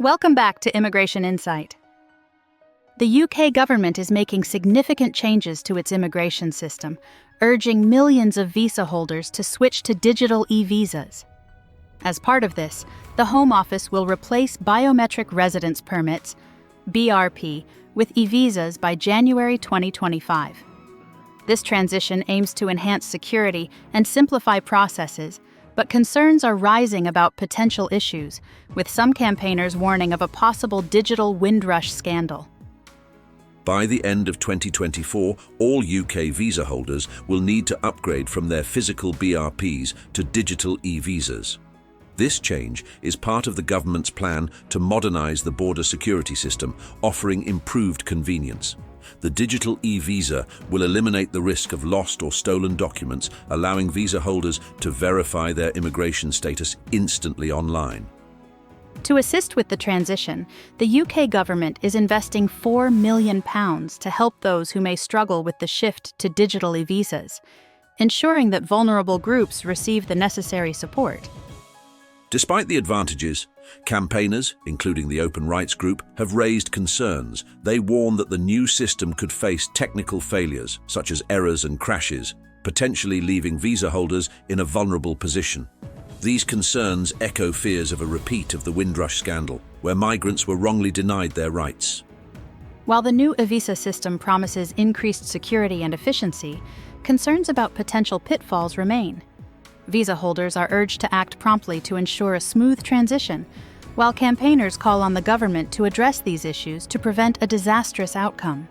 Welcome back to Immigration Insight. The UK government is making significant changes to its immigration system, urging millions of visa holders to switch to digital eVisas. As part of this, the Home Office will replace biometric residence permits, BRP, with eVisas by January 2025. This transition aims to enhance security and simplify processes, but concerns are rising about potential issues, with some campaigners warning of a possible digital Windrush scandal. By the end of 2024, all UK visa holders will need to upgrade from their physical BRPs to digital eVisas. This change is part of the government's plan to modernise the border security system, offering improved convenience. The digital eVisa will eliminate the risk of lost or stolen documents, allowing visa holders to verify their immigration status instantly online. To assist with the transition, the UK government is investing £4 million to help those who may struggle with the shift to digital eVisas, ensuring that vulnerable groups receive the necessary support. Despite the advantages, campaigners, including the Open Rights Group, have raised concerns. They warn that the new system could face technical failures, such as errors and crashes, potentially leaving visa holders in a vulnerable position. These concerns echo fears of a repeat of the Windrush scandal, where migrants were wrongly denied their rights. While the new eVisa system promises increased security and efficiency, concerns about potential pitfalls remain. Visa holders are urged to act promptly to ensure a smooth transition, while campaigners call on the government to address these issues to prevent a disastrous outcome.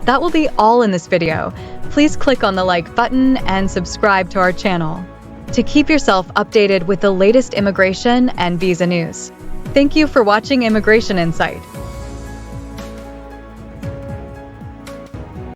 That will be all in this video. Please click on the like button and subscribe to our channel to keep yourself updated with the latest immigration and visa news. Thank you for watching Immigration Insight.